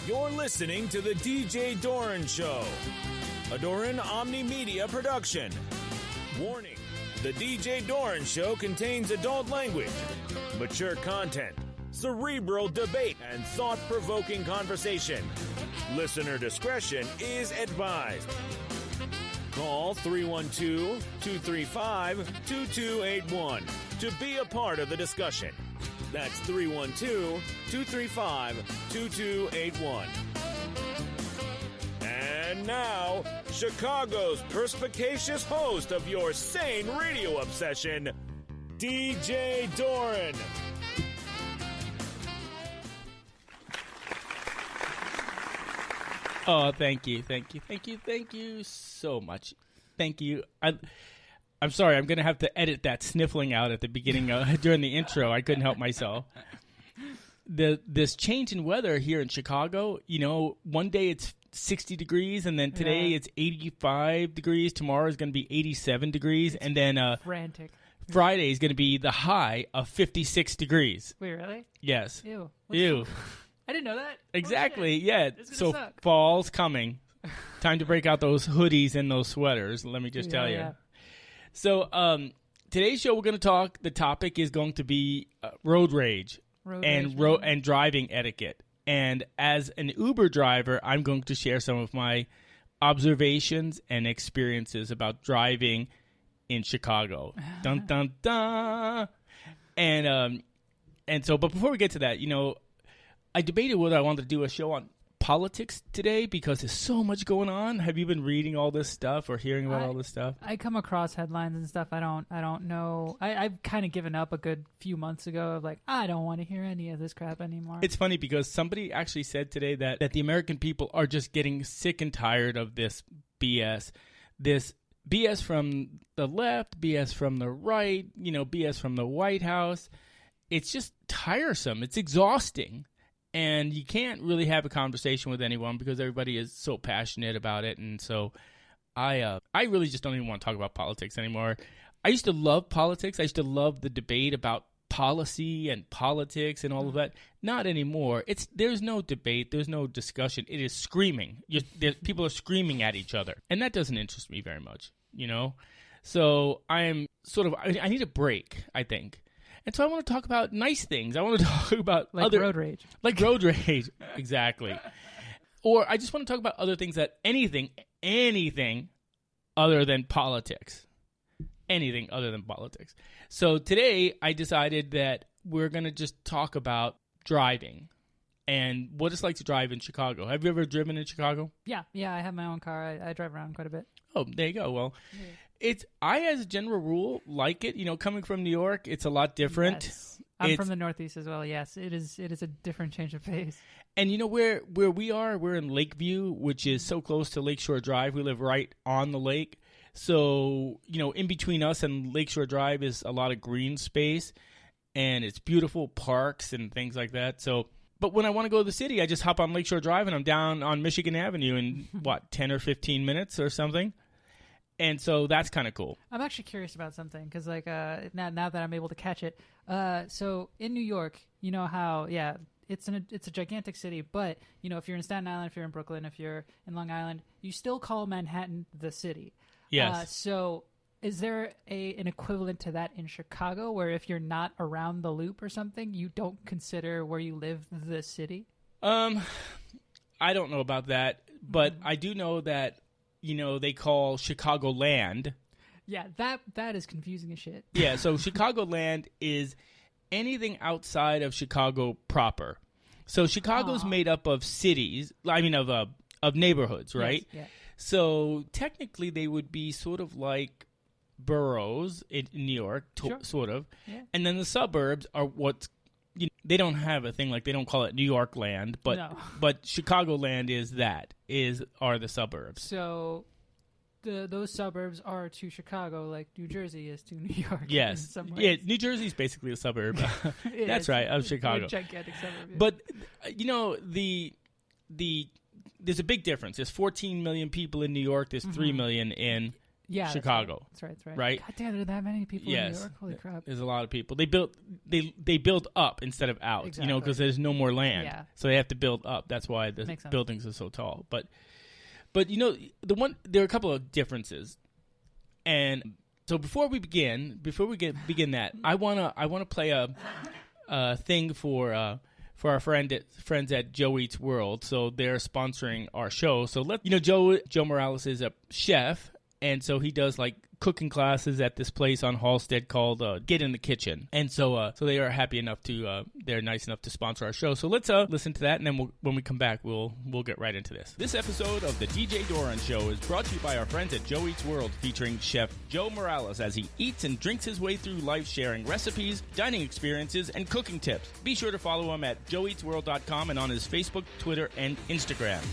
You're listening to the DJ Doran Show, a Doran Omni Media production. Warning, the DJ Doran Show contains adult language, mature content, cerebral debate, and thought-provoking conversation. Listener discretion is advised. Call 312-235-2281 to be a part of the discussion. That's 312-235-2281. And now, Chicago's perspicacious host of your sane radio obsession, DJ Doran. Oh, thank you so much. Thank you. I'm sorry, I'm going to have to edit that sniffling out at the beginning during the intro. I couldn't help myself. This change in weather here in Chicago, you know, one day it's 60 degrees, and then today it's 85 degrees. Tomorrow is going to be 87 degrees, and then frantic. Friday is going to be the high of 56 degrees. Wait, really? Yes. Ew. Ew. I didn't know that. Exactly, yeah. So suck. fall's coming. Time to break out those hoodies and those sweaters, let me just tell you. Yeah. So today's show, we're going to talk, the topic is going to be road rage and driving etiquette. And as an Uber driver, I'm going to share some of my observations and experiences about driving in Chicago. Dun, dun, dun. And so, but before we get to that, you know, I debated whether I wanted to do a show on politics today because there's so much going on. Have you been reading all this stuff or hearing about all this stuff? I come across headlines and stuff. I don't know. I've kind of given up a good few months ago of like, I don't want to hear any of this crap anymore. It's funny because somebody actually said today that the American people are just getting sick and tired of this BS. This BS from the left, BS from the right, you know, BS from the White House. It's just tiresome. It's exhausting. And you can't really have a conversation with anyone because everybody is so passionate about it. And so I really just don't even want to talk about politics anymore. I used to love politics. I used to love the debate about policy and politics and all of that. Not anymore. There's no debate. There's no discussion. It is screaming. People are screaming at each other. And that doesn't interest me very much, you know. So I need a break, I think. And so I want to talk about nice things. I want to talk about road rage. Like road rage, exactly. Or I just want to talk about other things that anything other than politics. Anything other than politics. So today I decided that we're going to just talk about driving and what it's like to drive in Chicago. Have you ever driven in Chicago? Yeah, I have my own car. I drive around quite a bit. Oh, there you go. Well, I, as a general rule, like it. You know, coming from New York, it's a lot different. Yes. I'm from the Northeast as well. Yes, it is a different change of pace. And you know where we are? We're in Lakeview, which is so close to Lakeshore Drive. We live right on the lake. So, you know, in between us and Lakeshore Drive is a lot of green space, and it's beautiful parks and things like that. So, but when I want to go to the city, I just hop on Lakeshore Drive, and I'm down on Michigan Avenue in, 10 or 15 minutes or something. And so that's kind of cool. I'm actually curious about something because, like, now that I'm able to catch it, so in New York, you know how, it's a gigantic city, but you know if you're in Staten Island, if you're in Brooklyn, if you're in Long Island, you still call Manhattan the city. Yes. So is there an equivalent to that in Chicago, where if you're not around the loop or something, you don't consider where you live the city? I don't know about that, but I do know that. You know, they call Chicagoland. Yeah, that is confusing as shit. Yeah, so Chicagoland is anything outside of Chicago proper. So Chicago's made up of cities, of neighborhoods, right? Yes, yeah. So technically they would be sort of like boroughs in New York, sort of. Yeah. And then the suburbs are what's, you know, they don't have a thing like they don't call it New York land, but Chicagoland are the suburbs. So those suburbs are to Chicago like New Jersey is to New York. Yes. In some ways. Yeah, New Jersey's basically a suburb. That's right, of Chicago. A gigantic suburb. Yeah. But you know, there's a big difference. There's 14 million people in New York, there's 3 million in Chicago. That's right. Right? God damn, there are that many people in New York. Holy crap. There's a lot of people. They build up instead of out, Exactly. because there's no more land. Yeah. So they have to build up. That's why the Makes sense. buildings are so tall. But there are a couple of differences. And so before we begin that, I wanna play a thing for our friends at Joe Eats World. So they're sponsoring our show. So Joe Morales is a chef, and so he does like cooking classes at this place on Halstead called Get in the Kitchen. And so they are happy enough to they're nice enough to sponsor our show. So let's listen to that, and then when we come back, we'll get right into this. This episode of the DJ Doran Show is brought to you by our friends at Joe Eats World, featuring Chef Joe Morales as he eats and drinks his way through life, sharing recipes, dining experiences, and cooking tips. Be sure to follow him at joeeatsworld.com and on his Facebook, Twitter, and Instagram.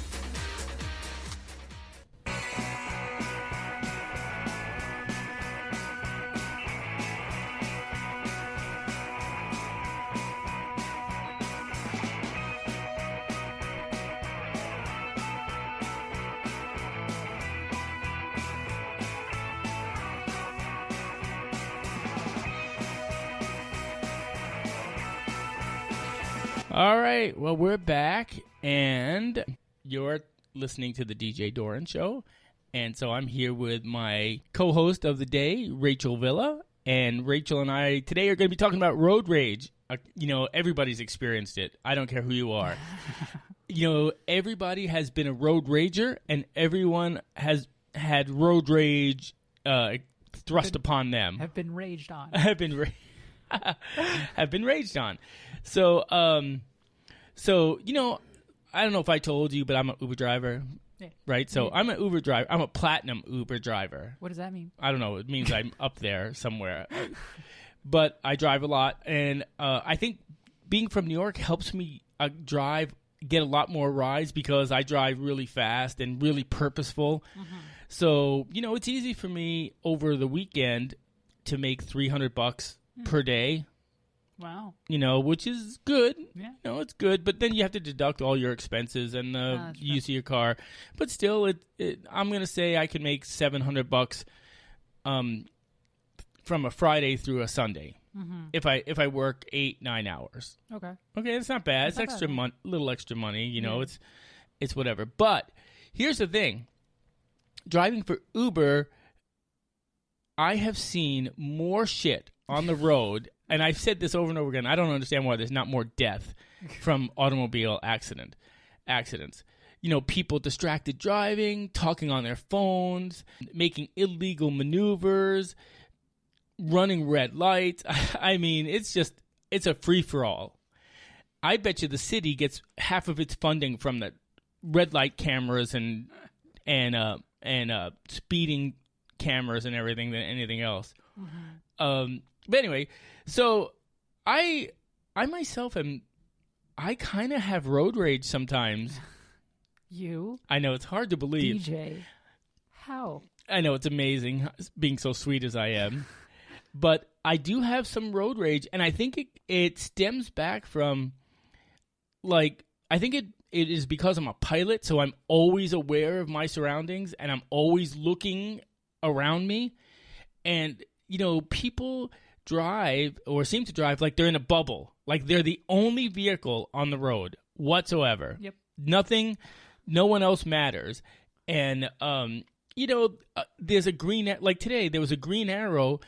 All right, well, we're back, and you're listening to the DJ Doran Show, and so I'm here with my co-host of the day, Rachel Villa, and Rachel and I today are going to be talking about road rage. Everybody's experienced it. I don't care who you are. Everybody has been a road rager, and everyone has had road rage thrust upon them. Have been raged on. have been raged on. So, I don't know if I told you, but I'm an Uber driver, right? So I'm an Uber driver. I'm a platinum Uber driver. What does that mean? I don't know. It means I'm up there somewhere. But I drive a lot, and I think being from New York helps me get a lot more rides because I drive really fast and really purposeful. Mm-hmm. So, it's easy for me over the weekend to make $300 per day. Wow. Which is good. Yeah. It's good, but then you have to deduct all your expenses and the use of your car. But still, I'm going to say I can make $700 from a Friday through a Sunday. Mm-hmm. If I work 8-9 hours. Okay, it's not bad. It's extra money, little extra money. It's whatever. But here's the thing: driving for Uber, I have seen more shit on the road, and I've said this over and over again. I don't understand why there's not more death from automobile accidents. People distracted driving, talking on their phones, making illegal maneuvers, running red lights. I mean, it's a free-for-all. I bet you the city gets half of its funding from the red light cameras and speeding cameras and everything than anything else. Mm-hmm. But anyway, so I myself I kind of have road rage sometimes. You? I know, it's hard to believe. DJ. How? I know, it's amazing being so sweet as I am. But I do have some road rage, and I think it stems back from, I think it is because I'm a pilot, so I'm always aware of my surroundings, and I'm always looking around me. And, people drive or seem to drive like they're in a bubble, like they're the only vehicle on the road whatsoever. Yep. Nothing, no one else matters. And, there's a green, like today, there was a green arrow.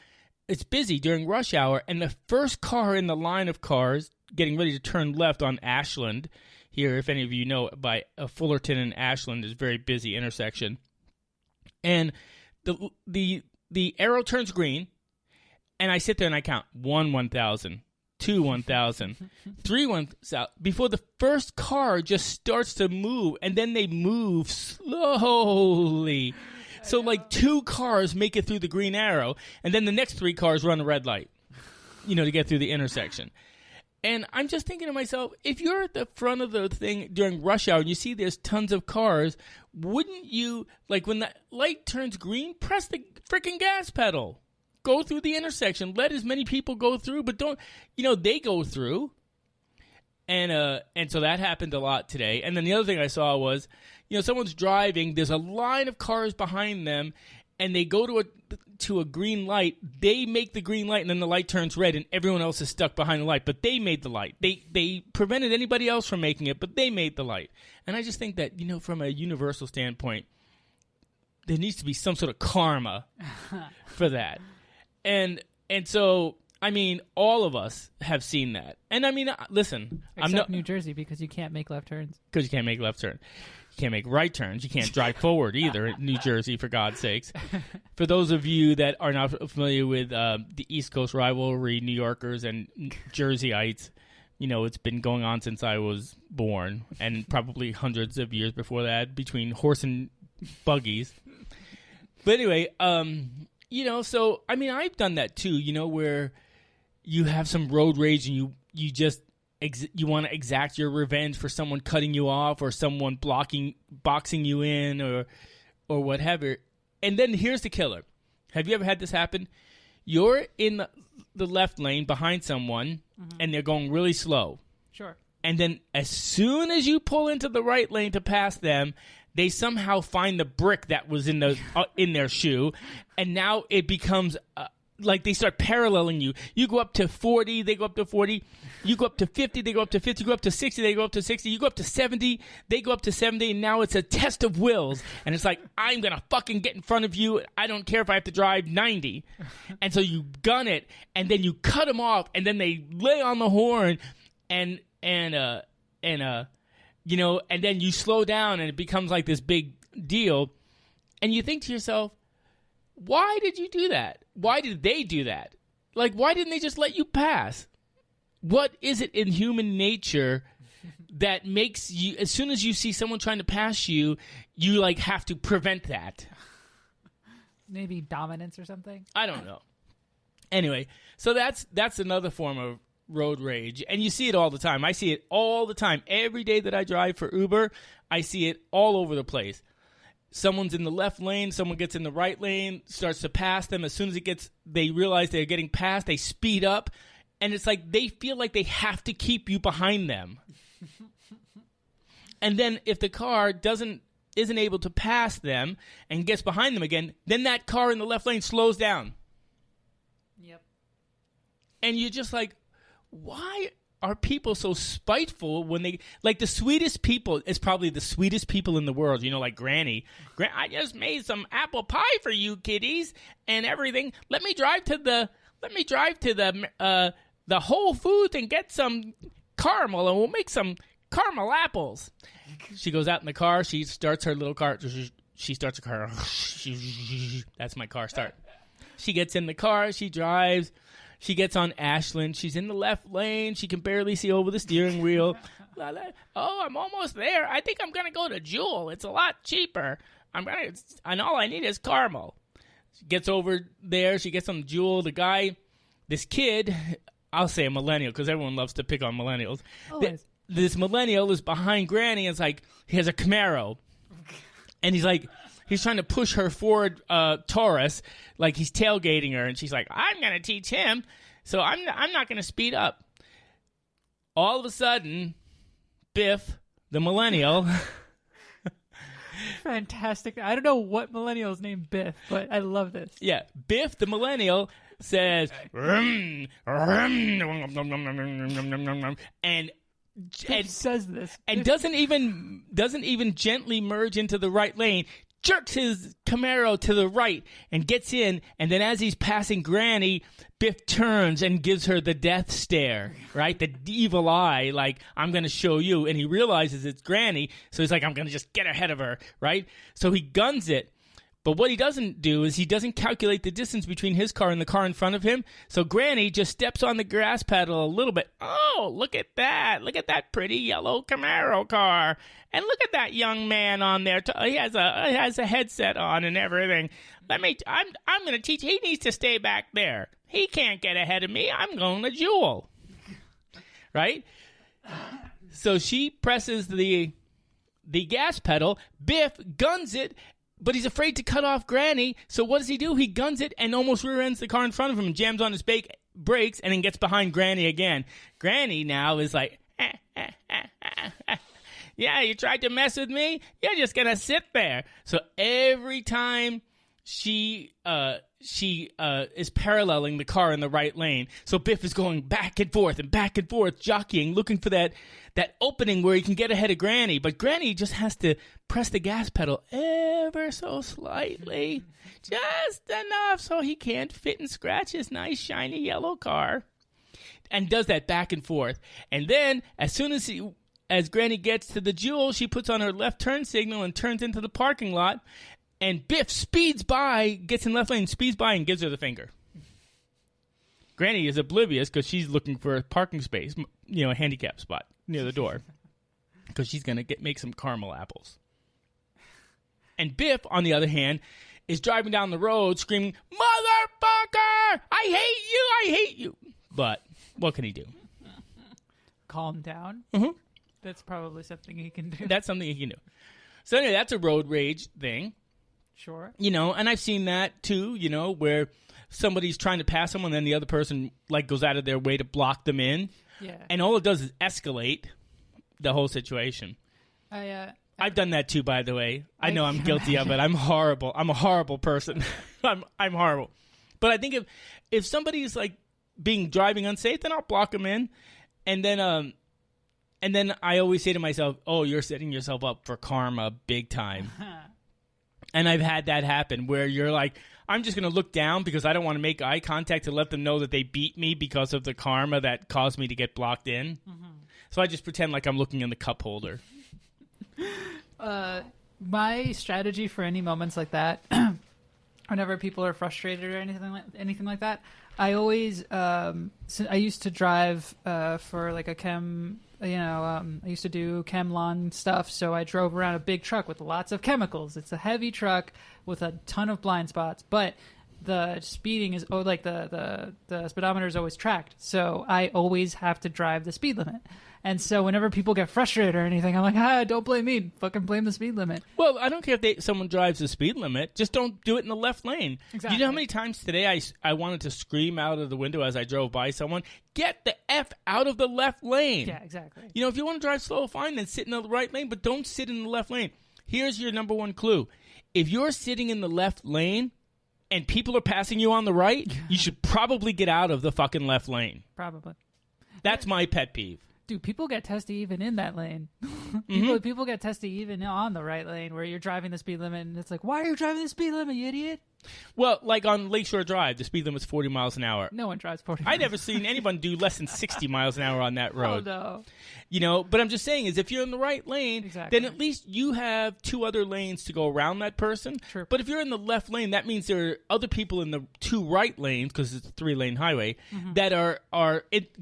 It's busy during rush hour, and the first car in the line of cars getting ready to turn left on Ashland here, if any of you know, by Fullerton and Ashland is a very busy intersection. And the arrow turns green, and I sit there and I count 1,000, 2 1,000, 3 1,000 before the first car just starts to move, and then they move slowly. So like 2 cars make it through the green arrow, and then the next 3 cars run a red light, to get through the intersection. And I'm just thinking to myself, if you're at the front of the thing during rush hour and you see there's tons of cars, wouldn't you, when the light turns green, press the freaking gas pedal? Go through the intersection. Let as many people go through, but don't, they go through. And so that happened a lot today. And then the other thing I saw was, someone's driving, there's a line of cars behind them, and they go to a green light, they make the green light, and then the light turns red, and everyone else is stuck behind the light. But they made the light. They prevented anybody else from making it, but they made the light. And I just think that, from a universal standpoint, there needs to be some sort of karma for that. And so, I mean, all of us have seen that. And I mean, listen, Except New Jersey, because you can't make left turns. Because you can't make left turns. You can't make right turns. You can't drive forward either in New Jersey, for God's sakes. For those of you that are not familiar with the East Coast rivalry, New Yorkers and Jerseyites, it's been going on since I was born, and probably hundreds of years before that, between horse and buggies. But anyway, so, I mean, I've done that too, where you have some road rage and you just you want to exact your revenge for someone cutting you off or someone boxing you in or whatever. And then here's the killer. Have you ever had this happen? You're in the left lane behind someone, and they're going really slow. Sure. And then as soon as you pull into the right lane to pass them, they somehow find the brick that was in their shoe, and now it becomes like they start paralleling you. You go up to 40, they go up to 40. You go up to 50, they go up to 50. You go up to 60, they go up to 60. You go up to 70, they go up to 70. And now it's a test of wills. And it's like, I'm going to fucking get in front of you. I don't care if I have to drive 90. And so you gun it, and then you cut them off, and then they lay on the horn, and then you slow down, and it becomes like this big deal. And you think to yourself, why did you do that? Why did they do that? Like, why didn't they just let you pass? What is it in human nature that makes you, as soon as you see someone trying to pass you, you like have to prevent that? Maybe dominance or something? I don't know. Anyway, so that's another form of road rage, and you see it all the time. I see it all the time. Every day that I drive for Uber, I see it all over the place. Someone's in the left lane, someone gets in the right lane, starts to pass them. As soon as they realize they're getting passed, they speed up, and it's like they feel like they have to keep you behind them. And then if the car isn't able to pass them and gets behind them again, then that car in the left lane slows down. Yep. And you're just like, why are people so spiteful when they, like, the sweetest people is probably the sweetest people in the world, like Granny. I just made some apple pie for you kiddies and everything. Let me drive to the Whole Foods and get some caramel, and we'll make some caramel apples. She goes out in the car. She starts her little car. She starts a car. That's my car start. She gets in the car. She drives. She gets on Ashland. She's in the left lane. She can barely see over the steering wheel. Oh, I'm almost there. I think I'm going to go to Jewel. It's a lot cheaper. And all I need is caramel. She gets over there. She gets on Jewel. The guy, this kid, I'll say a millennial because everyone loves to pick on millennials. This millennial is behind Granny. And it's like he has a Camaro. And he's trying to push her Ford Taurus, like he's tailgating her, and she's like, I'm going to teach him, so I'm not going to speed up. All of a sudden, Biff, the millennial. Fantastic. I don't know what millennial is named Biff, but I love this. Yeah, Biff, the millennial, says, and says this and doesn't even gently merge into the right lane, jerks his Camaro to the right and gets in, and then as he's passing Granny, Biff turns and gives her the death stare, right? The evil eye, like, I'm going to show you, and he realizes it's Granny, so he's like, I'm going to just get ahead of her, right? So he guns it. But what he doesn't do is he doesn't calculate the distance between his car and the car in front of him. So Granny just steps on the gas pedal a little bit. Oh, look at that. Look at that pretty yellow Camaro car. And look at that young man on there. He has a headset on and everything. I'm going to teach. He needs to stay back there. He can't get ahead of me. I'm going to Jewel. Right? So she presses the gas pedal. Biff guns it. But he's afraid to cut off Granny, so what does he do? He guns it and almost rear-ends the car in front of him and jams on his brakes and then gets behind Granny again. Granny now is like, yeah, you tried to mess with me? You're just going to sit there. So every time she is paralleling the car in the right lane. So Biff is going back and forth, jockeying, looking for that opening where he can get ahead of Granny. But Granny just has to press the gas pedal ever so slightly, just enough so he can't fit and scratch his nice, shiny yellow car. And does that back and forth. And then, as soon as Granny gets to the Jewel, she puts on her left turn signal and turns into the parking lot. And Biff speeds by, gets in left lane, speeds by, and gives her the finger. Granny is oblivious because she's looking for a parking space, a handicap spot near the door, because she's going to make some caramel apples. And Biff, on the other hand, is driving down the road screaming, "Motherfucker! I hate you! But what can he do? Calm down. Mm-hmm. That's probably something he can do. That's something he can do. So anyway, that's a road rage thing. Sure. And I've seen that too, where somebody's trying to pass someone, then the other person goes out of their way to block them in. Yeah. And all it does is escalate the whole situation. I've done that too, by the way. I know I'm guilty of it. I'm horrible. I'm a horrible person. I'm horrible. But I think if somebody's driving unsafe, then I'll block them in. And then I always say to myself, "Oh, you're setting yourself up for karma big time." And I've had that happen where you're like, I'm just going to look down because I don't want to make eye contact to let them know that they beat me because of the karma that caused me to get blocked in. Mm-hmm. So I just pretend like I'm looking in the cup holder. My strategy for any moments like that, whenever people are frustrated or anything like that, I always I used to drive for a chem. I used to do chem lawn stuff, so I drove around a big truck with lots of chemicals. It's a heavy truck with a ton of blind spots, but the speeding is the speedometer is always tracked, so I always have to drive the speed limit. And so whenever people get frustrated or anything, I'm like, don't blame me. Fucking blame the speed limit. Well, I don't care if someone drives the speed limit. Just don't do it in the left lane. Exactly. You know how many times today I wanted to scream out of the window as I drove by someone, get the F out of the left lane. Yeah, exactly. If you want to drive slow, fine, then sit in the right lane, but don't sit in the left lane. Here's your number one clue. If you're sitting in the left lane and people are passing you on the right, you should probably get out of the fucking left lane. Probably. That's my pet peeve. Dude, people get testy even in that lane. People get testy even on the right lane where you're driving the speed limit, and it's like, why are you driving the speed limit, you idiot? Well, on Lakeshore Drive, the speed limit's 40 miles an hour. No one drives 40 I've never seen anyone do less than 60 miles an hour on that road. Oh, no. But I'm just saying is if you're in the right lane, then at least you have two other lanes to go around that person. True. But if you're in the left lane, that means there are other people in the two right lanes, because it's a 3-lane highway, that are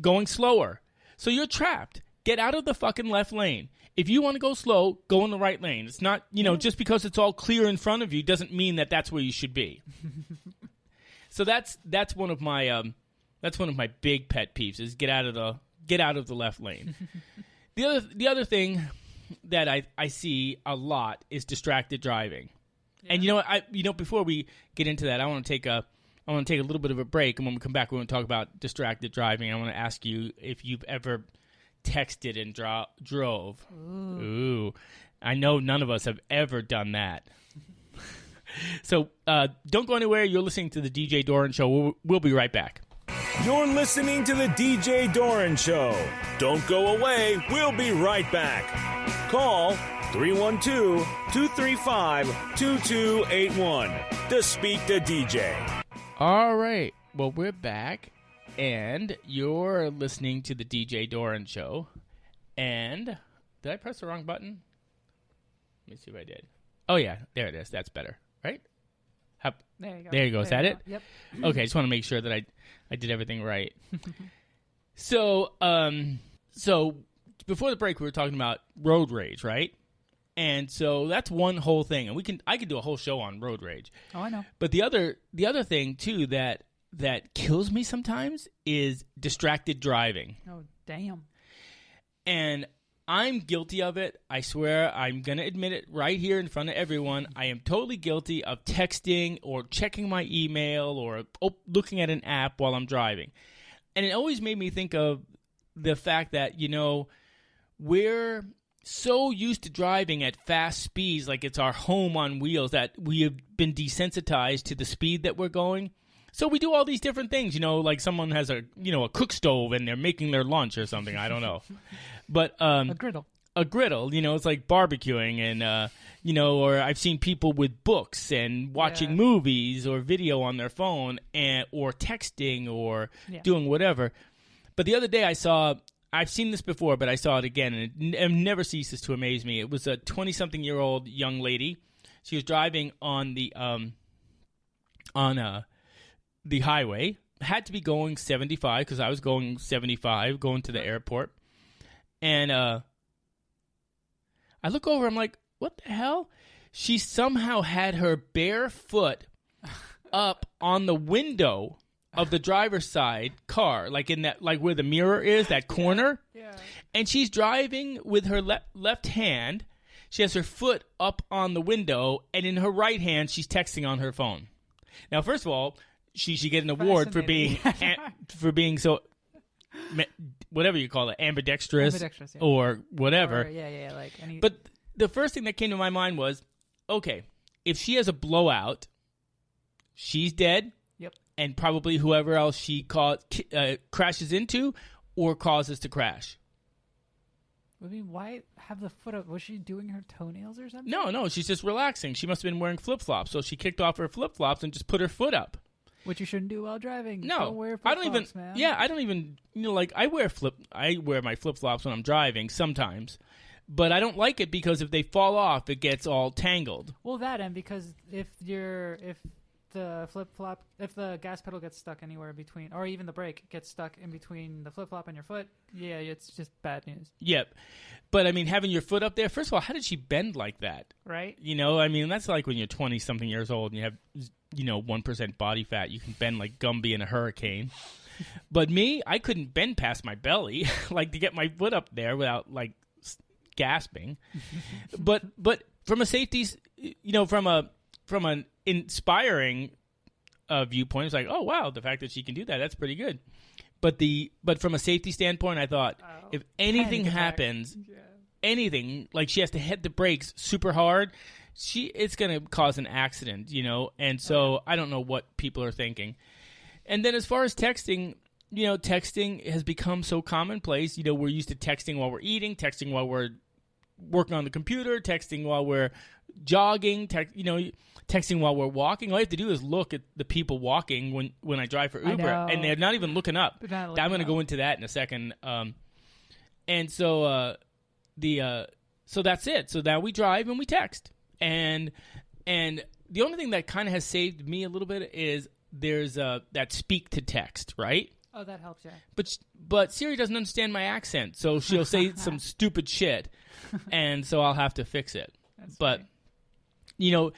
going slower. So you're trapped. Get out of the fucking left lane. If you want to go slow, go in the right lane. It's not, just because it's all clear in front of you doesn't mean that that's where you should be. So that's one of my big pet peeves is get out of the left lane. The other thing that I see a lot is distracted driving. Yeah. And you know what? Before we get into that, I want to take a little bit of a break, and when we come back, we're going to talk about distracted driving. I want to ask you if you've ever texted and drove. Ooh. I know none of us have ever done that. So don't go anywhere. You're listening to the DJ Doran Show. We'll be right back. You're listening to the DJ Doran Show. Don't go away. We'll be right back. Call 312-235-2281 to speak to DJ. All right. Well, we're back. And you're listening to the DJ Doran Show. And did I press the wrong button? Let me see if I did. Oh, yeah. There it is. That's better. Right? There you go. There you go. Is that it? Yep. Okay. I just want to make sure that I did everything right. So before the break, we were talking about road rage, right? And so that's one whole thing. And I could do a whole show on road rage. Oh, I know. But the other thing, too, that kills me sometimes is distracted driving. Oh, damn. And I'm guilty of it. I swear, I'm going to admit it right here in front of everyone. I am totally guilty of texting or checking my email or looking at an app while I'm driving. And it always made me think of the fact that, we're so used to driving at fast speeds, like it's our home on wheels, that we have been desensitized to the speed that we're going. So we do all these different things, like someone has a cook stove and they're making their lunch or something. I don't know. But a griddle. It's like barbecuing and, or I've seen people with books and watching movies or video on their phone or texting or doing whatever. But the other day I've seen this before, but I saw it again, and it never ceases to amaze me. It was a 20-something-year-old young lady. She was driving on the highway. Had to be going 75 because I was going 75, going to the airport. And I look over, I'm like, what the hell? She somehow had her bare foot up on the window of the driver's side car, like in that, like where the mirror is, that corner. Yeah. And she's driving with her left hand. She has her foot up on the window, and in her right hand, she's texting on her phone. Now, first of all, she should get an award for being so, whatever you call it, ambidextrous or whatever. Or, But the first thing that came to my mind was, okay, if she has a blowout, she's dead. Yep. And probably whoever else she crashes into or causes to crash. I mean, why have the foot up? Was she doing her toenails or something? No, she's just relaxing. She must have been wearing flip-flops, so she kicked off her flip-flops and just put her foot up. Which you shouldn't do while driving. No, don't wear flip-flops, man. Yeah, I don't even. I wear my flip-flops when I'm driving sometimes, but I don't like it because if they fall off, it gets all tangled. Well, that and because if the flip-flop, if the gas pedal gets stuck anywhere between, or even the brake gets stuck in between the flip-flop and your foot, yeah, it's just bad news. Yep. But, I mean, having your foot up there, first of all, how did she bend like that? Right. I mean, that's like when you're 20-something years old and you have, 1% body fat. You can bend like Gumby in a hurricane. But me, I couldn't bend past my belly, like to get my foot up there without, like, gasping. But from a safety, from an inspiring viewpoint, it's like, oh wow, the fact that she can do that's pretty good. But from a safety standpoint, I thought if anything happens, anything like she has to hit the brakes super hard, it's going to cause an accident, And so I don't know what people are thinking. And then as far as texting, texting has become so commonplace. We're used to texting while we're eating, texting while we're working on the computer, texting while we're jogging, texting while we're walking. All you have to do is look at the people walking when I drive for Uber, and they're not even looking up. I'm going to go into that in a second. And so so that's it. So now we drive and we text, and the only thing that kind of has saved me a little bit is there's that speak to text, right? Oh, that helps, yeah. But Siri doesn't understand my accent, so she'll say some stupid shit, and so I'll have to fix it. That's but funny.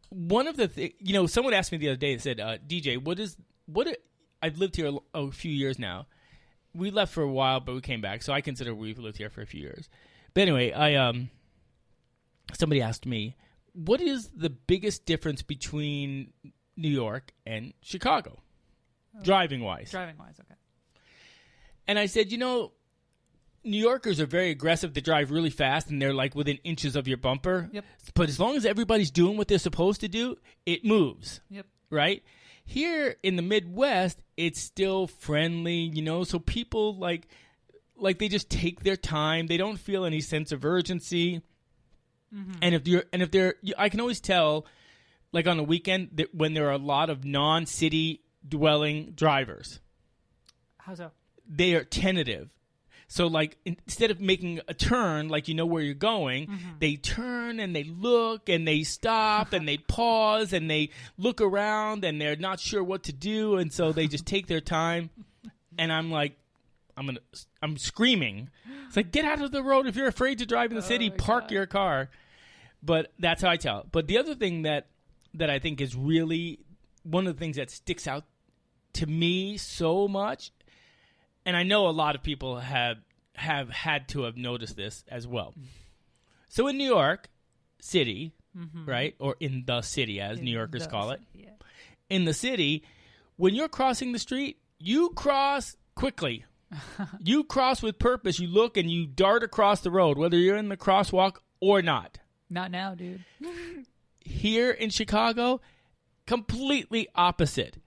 one of the things, someone asked me the other day, they said, DJ, I've lived here a few years now. We left for a while, but we came back, so I consider we've lived here for a few years. But anyway, somebody asked me, what is the biggest difference between New York and Chicago, driving-wise? Driving-wise, okay. And I said, New Yorkers are very aggressive. They drive really fast, and they're like within inches of your bumper. Yep. But as long as everybody's doing what they're supposed to do, it moves. Yep. Right? Here in the Midwest, it's still friendly, so people like they just take their time. They don't feel any sense of urgency. Mm-hmm. And if they're, I can always tell, like on a weekend, that when there are a lot of non-city dwelling drivers. How so? They are tentative. So, like, instead of making a turn, like you know where you're going, they turn and they look and they stop and they pause and they look around and they're not sure what to do. And so they just take their time. And I'm like, I'm screaming. It's like, get out of the road. If you're afraid to drive in the city, park your car. But that's how I tell. But the other thing that I think is really one of the things that sticks out to me so much, and I know a lot of people have had to have noticed this as well. So in New York City, right, or in the city as New Yorkers call it, in the city, when you're crossing the street, you cross quickly. You cross with purpose. You look and you dart across the road, whether you're in the crosswalk or not. Not now, dude. Here in Chicago, completely opposite.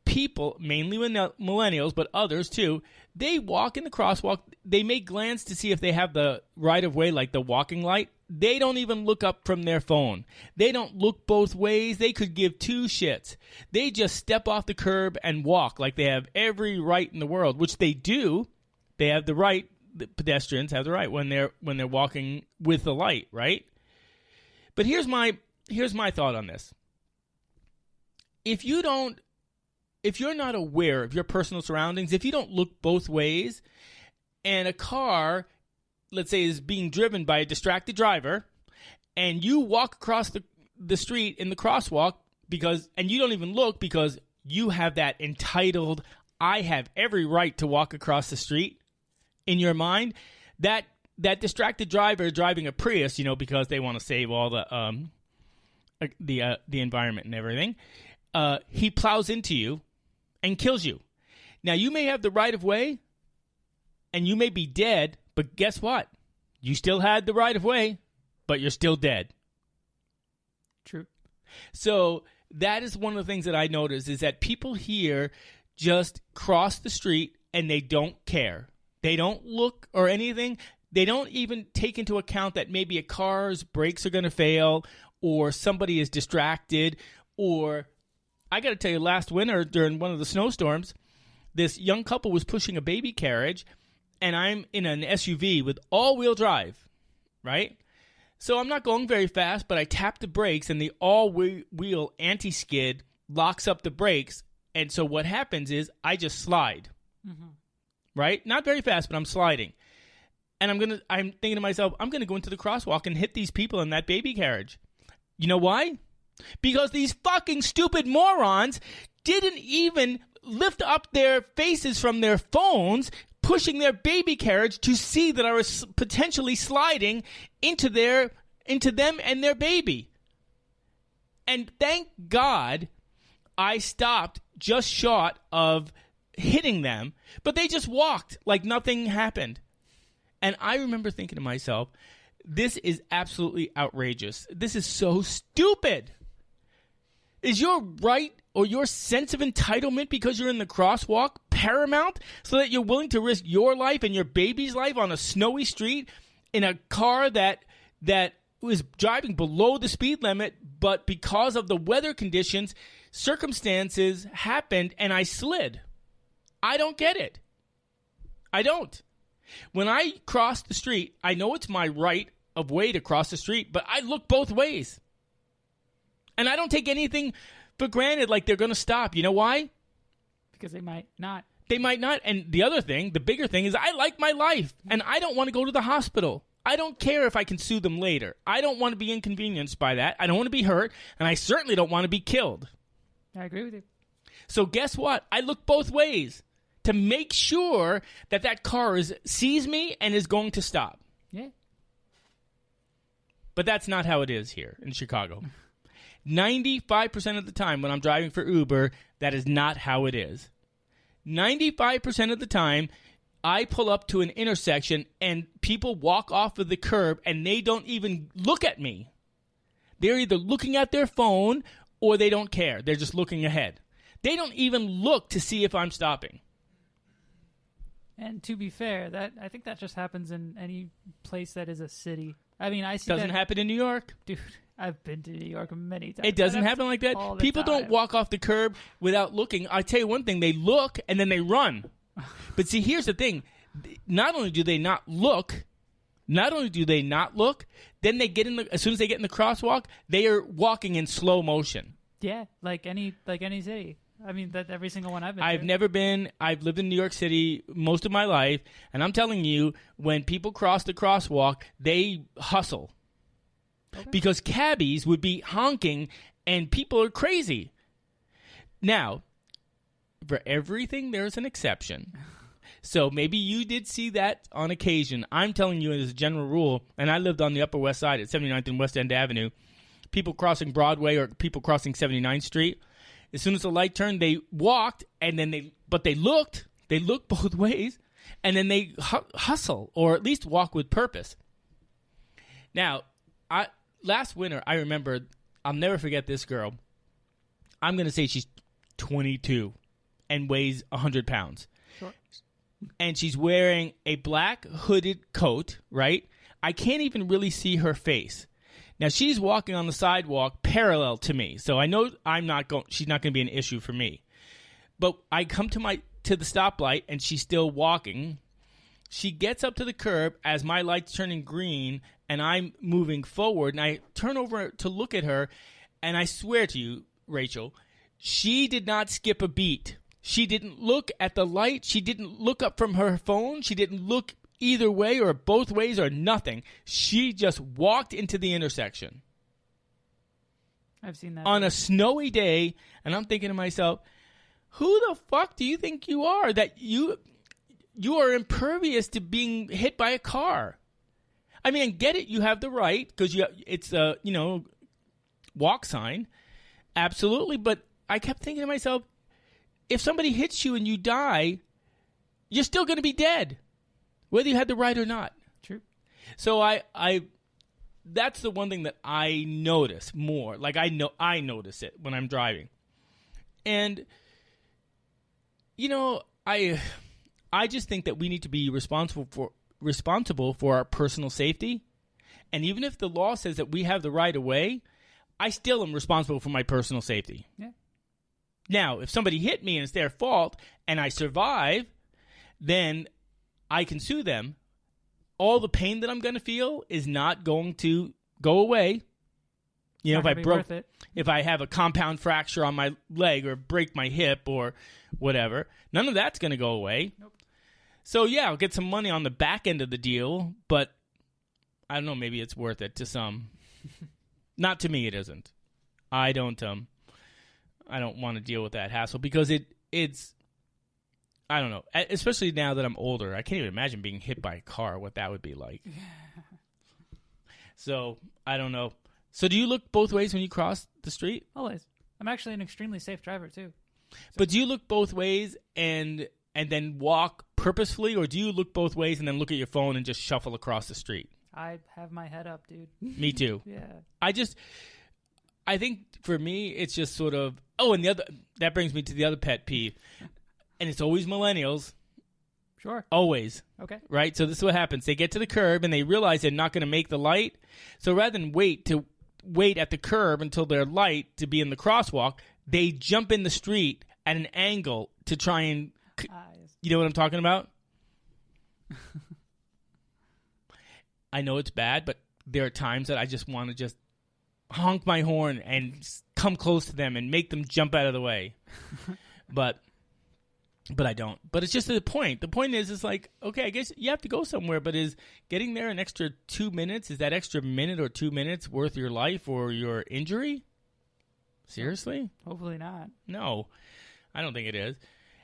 People, mainly millennials, but others too, they walk in the crosswalk. They may glance to see if they have the right of way, like the walking light. They don't even look up from their phone. They don't look both ways. They could give two shits. They just step off the curb and walk like they have every right in the world, which they do. They have the right. The pedestrians have the right when they're walking with the light, right? But here's my thought on this. If you're not aware of your personal surroundings, if you don't look both ways, and a car, let's say, is being driven by a distracted driver, and you walk across the street in the crosswalk and you don't even look because you have that entitled, I have every right to walk across the street in your mind, that distracted driver driving a Prius, because they want to save all the environment and everything, he plows into you and kills you. Now, you may have the right of way, and you may be dead, but guess what? You still had the right of way, but you're still dead. True. So that is one of the things that I notice is that people here just cross the street and they don't care. They don't look or anything. They don't even take into account that maybe a car's brakes are going to fail or somebody is distracted. Or I got to tell you, last winter during one of the snowstorms, this young couple was pushing a baby carriage, and I'm in an SUV with all-wheel drive, right? So I'm not going very fast, but I tap the brakes, and the all-wheel anti-skid locks up the brakes. And so what happens is I just slide, right? Not very fast, but I'm sliding. And I'm thinking to myself, I'm going to go into the crosswalk and hit these people in that baby carriage. You know why? Because these fucking stupid morons didn't even lift up their faces from their phones, pushing their baby carriage to see that I was potentially sliding into them and their baby. And thank God I stopped just short of hitting them, but they just walked like nothing happened. And I remember thinking to myself, this is absolutely outrageous. This is so stupid. Is your right or your sense of entitlement because you're in the crosswalk paramount so that you're willing to risk your life and your baby's life on a snowy street in a car that was driving below the speed limit, but because of the weather conditions, circumstances happened and I slid? I don't get it. I don't. When I cross the street, I know it's my right of way to cross the street, but I look both ways. And I don't take anything for granted like they're going to stop. You know why? Because they might not. They might not. And the other thing, the bigger thing, is I like my life, and I don't want to go to the hospital. I don't care if I can sue them later. I don't want to be inconvenienced by that. I don't want to be hurt, and I certainly don't want to be killed. I agree with you. So guess what? I look both ways to make sure that car sees me and is going to stop. Yeah. But that's not how it is here in Chicago. 95% of the time when I'm driving for Uber, that is not how it is. 95% of the time, I pull up to an intersection and people walk off of the curb and they don't even look at me. They're either looking at their phone or they don't care. They're just looking ahead. They don't even look to see if I'm stopping. And to be fair, I think that just happens in any place that is a city. I mean, I see doesn't happen in New York. Dude, I've been to New York many times. It doesn't happen like that. People don't walk off the curb without looking. I tell you one thing, they look and then they run. But see, here's the thing. Not only do they not look, then they get as soon as they get in the crosswalk, they are walking in slow motion. Yeah, like any city. I mean, that every single one I've been to. I've lived in New York City most of my life, and I'm telling you, when people cross the crosswalk, they hustle. Okay. Because cabbies would be honking, and people are crazy. Now, for everything, there's an exception. So maybe you did see that on occasion. I'm telling you as a general rule, and I lived on the Upper West Side at 79th and West End Avenue, people crossing Broadway or people crossing 79th Street, as soon as the light turned, they walked, and then they looked They look both ways, and then they hustle or at least walk with purpose. Now, last winter, I remember, I'll never forget this girl. I'm going to say she's 22 and weighs 100 pounds. Sure. And she's wearing a black hooded coat, right? I can't even really see her face. Now, she's walking on the sidewalk parallel to me, so I know she's not going to be an issue for me. But I come to the stoplight, and she's still walking. She gets up to the curb as my light's turning green, and I'm moving forward, and I turn over to look at her, and I swear to you, Rachel, she did not skip a beat. She didn't look at the light. She didn't look up from her phone. She didn't look either way or both ways or nothing. She just walked into the intersection. I've seen that. On a snowy day, and I'm thinking to myself, who the fuck do you think you are that you are impervious to being hit by a car? I mean, I get it. You have the right because it's a, walk sign. Absolutely. But I kept thinking to myself, if somebody hits you and you die, you're still going to be dead, whether you had the right or not. True. So that's the one thing that I notice more. Like I notice it when I'm driving. And, I just think that we need to be responsible for our personal safety. And even if the law says that we have the right of way, I still am responsible for my personal safety. Yeah. Now, if somebody hit me and it's their fault and I survive, then I can sue them. All the pain that I'm going to feel is not going to go away. If I have a compound fracture on my leg or break my hip or whatever, none of that's going to go away. Nope. So, yeah, I'll get some money on the back end of the deal, but I don't know, maybe it's worth it to some. Not to me, it isn't. I don't want to deal with that hassle because it's I don't know, especially now that I'm older. I can't even imagine being hit by a car, what that would be like. So, I don't know. So, do you look both ways when you cross the street? Always. I'm actually an extremely safe driver, too. So. But do you look both ways and then walk purposefully, or do you look both ways and then look at your phone and just shuffle across the street? I have my head up, dude. Me too. Yeah. I think for me, it's just sort of, that brings me to the other pet peeve. And it's always millennials. Sure. Always. Okay. Right? So this is what happens. They get to the curb and they realize they're not going to make the light. So rather than wait at the curb until they're light to be in the crosswalk, they jump in the street at an angle to try and, you know what I'm talking about? I know it's bad, but there are times that I just want to just honk my horn and come close to them and make them jump out of the way. But I don't. But it's just the point. The point is, it's like, okay, I guess you have to go somewhere, but is getting there an extra 2 minutes, is that extra minute or 2 minutes worth your life or your injury? Seriously? Hopefully not. No, I don't think it is.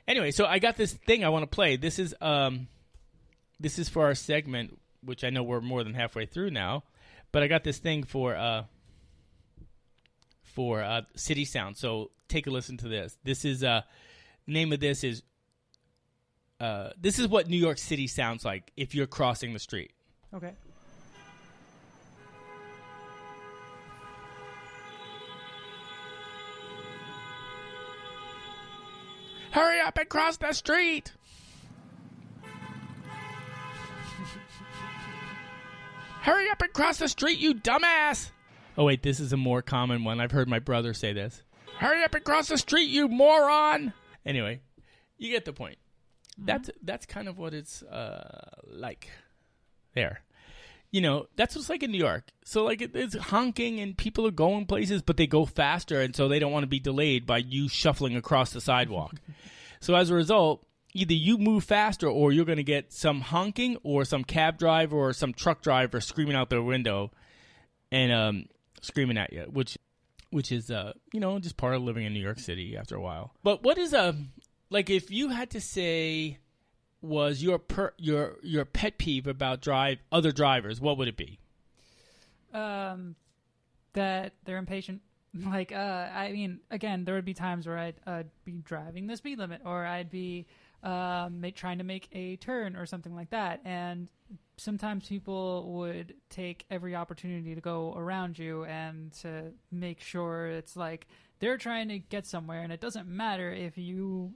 Anyway, so I got this thing I want to play. This is for our segment, which I know we're more than halfway through now, but I got this thing for city sound. So take a listen to this. This is the name of this is what New York City sounds like if you're crossing the street. Okay. Hurry up and cross the street. Hurry up and cross the street, you dumbass. Oh, wait, this is a more common one. I've heard my brother say this. Hurry up and cross the street, you moron. Anyway, you get the point. Mm-hmm. That's kind of what it's like there. That's what it's like in New York. So, like, it's honking and people are going places, but they go faster, and so they don't want to be delayed by you shuffling across the sidewalk. So, as a result, either you move faster or you're going to get some honking or some cab driver or some truck driver screaming out their window and screaming at you, which is, just part of living in New York City after a while. But what is like if you had to say was your pet peeve about other drivers, what would it be? That they're impatient. Like, I mean, again, there would be times where I'd be driving the speed limit, or I'd be trying to make a turn or something like that. And sometimes people would take every opportunity to go around you and to make sure it's like they're trying to get somewhere, and it doesn't matter if you're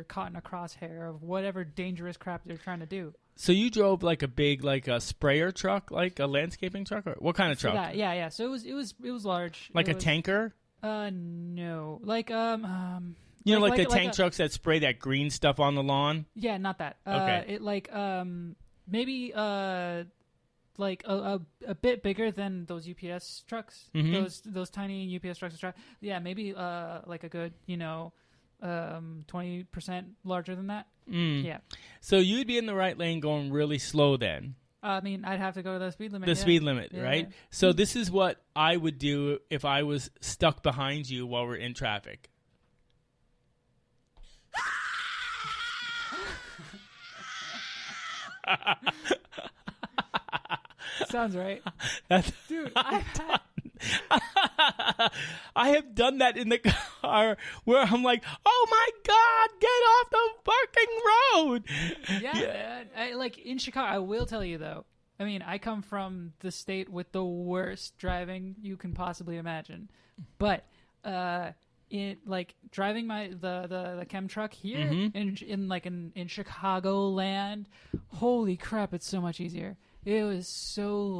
caught in a crosshair of whatever dangerous crap they're trying to do. So you drove like a big, like a sprayer truck, like a landscaping truck, or what kind of truck? Yeah. So it was large. Like a tanker? No. Like like the tank trucks that spray that green stuff on the lawn? Yeah, not that. Okay. It maybe like a bit bigger than those UPS trucks. Mm-hmm. Those tiny UPS trucks. Yeah, maybe like a good 20% larger than that. Yeah. So you'd be in the right lane going really slow then. I mean, I'd have to go to the speed limit. The speed limit, yeah, right? Yeah. So this is what I would do if I was stuck behind you while we're in traffic. Sounds right. Dude, I have done that in the car where I'm like, oh my God, get off the fucking road. Yeah. Like in Chicago, I will tell you though, I mean, I come from the state with the worst driving you can possibly imagine. But driving the chem truck here in Chicagoland, holy crap, it's so much easier. It was so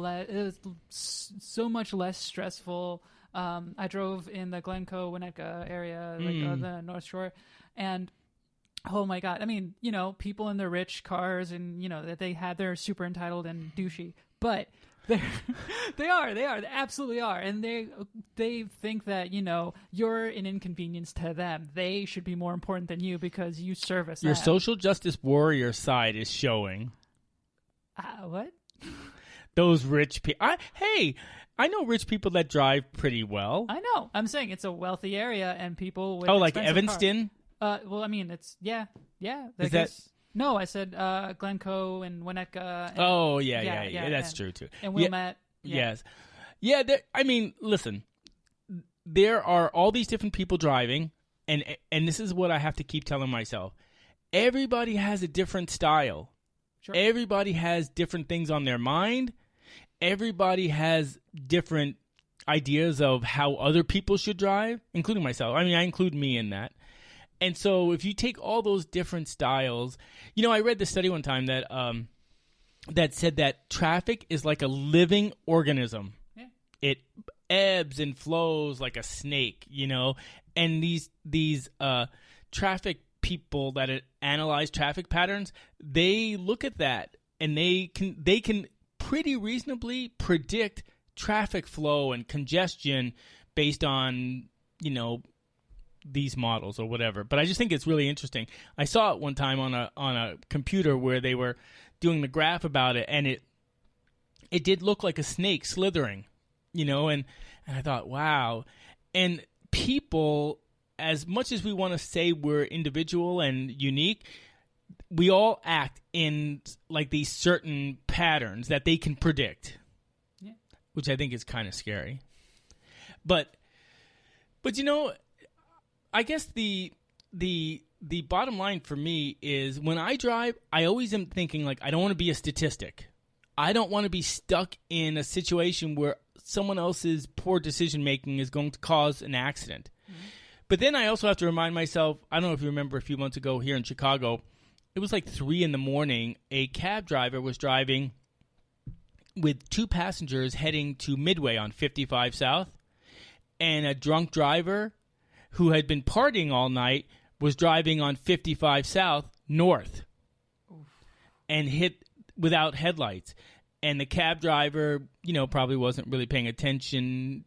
much less stressful. I drove in the Glencoe, Winnetka area, the North Shore, and oh my God, I mean, people in their rich cars, and that they're super entitled and douchey, but they absolutely are, and they think that you're an inconvenience to them. They should be more important than you because you service your them. Social justice warrior side is showing. What? Those rich people. I know rich people that drive pretty well. I know. I'm saying it's a wealthy area, and people with like expensive Evanston. Well, I mean, it's yeah. Is that? No, I said Glencoe and Winnetka. And, yeah. That's true too. And Wilmette. Yeah. Yes. Yeah. I mean, listen. There are all these different people driving, and this is what I have to keep telling myself. Everybody has a different style. Sure. Everybody has different things on their mind. Everybody has different ideas of how other people should drive, including myself. I mean, I include me in that. And so if you take all those different styles, I read this study one time that that said that traffic is like a living organism. Yeah. It ebbs and flows like a snake, and these traffic people that analyze traffic patterns, they look at that and they can pretty reasonably predict traffic flow and congestion based on these models or whatever. But I just think it's really interesting. I saw it one time on a computer where they were doing the graph about it, and it did look like a snake slithering, and I thought, wow. And people, as much as we want to say we're individual and unique, we all act in like these certain patterns that they can predict, which I think is kind of scary. But I guess the bottom line for me is when I drive, I always am thinking like I don't want to be a statistic. I don't want to be stuck in a situation where someone else's poor decision making is going to cause an accident. Mm-hmm. But then I also have to remind myself, I don't know if you remember a few months ago here in Chicago, it was like 3 a.m. A cab driver was driving with 2 passengers heading to Midway on 55 South, and a drunk driver who had been partying all night was driving on 55 South north. Oof. And hit without headlights. And the cab driver, probably wasn't really paying attention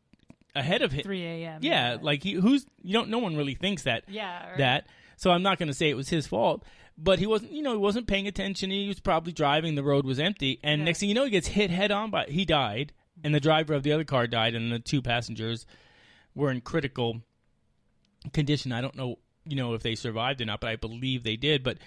ahead of him. 3 a.m. Yeah, like no one really thinks that. Yeah. Right. That. So I'm not going to say it was his fault, but he wasn't, he wasn't paying attention. He was probably driving. The road was empty. And next thing you know, he gets hit head on he died. And the driver of the other car died. And the 2 passengers were in critical condition. I don't know, if they survived or not, but I believe they did. But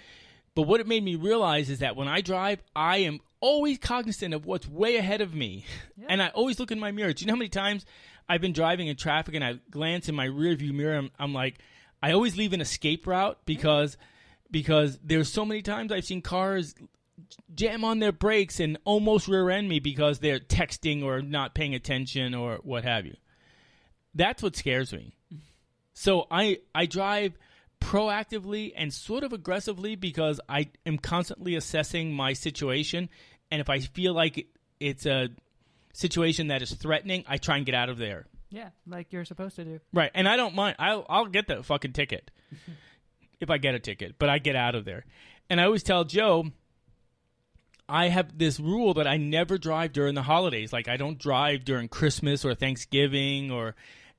what it made me realize is that when I drive, I am always cognizant of what's way ahead of me. Yeah. And I always look in my mirror. Do you know how many times I've been driving in traffic and I glance in my rearview mirror? I'm like, I always leave an escape route because because there's so many times I've seen cars jam on their brakes and almost rear end me because they're texting or not paying attention or what have you. That's what scares me. So I drive proactively and sort of aggressively because I am constantly assessing my situation, and if I feel like it's a situation that is threatening, I try and get out of there. Yeah, like you're supposed to do. Right, and I don't mind. I'll get the fucking ticket if I get a ticket, but I get out of there. And I always tell Joe, I have this rule that I never drive during the holidays. Like, I don't drive during Christmas or Thanksgiving or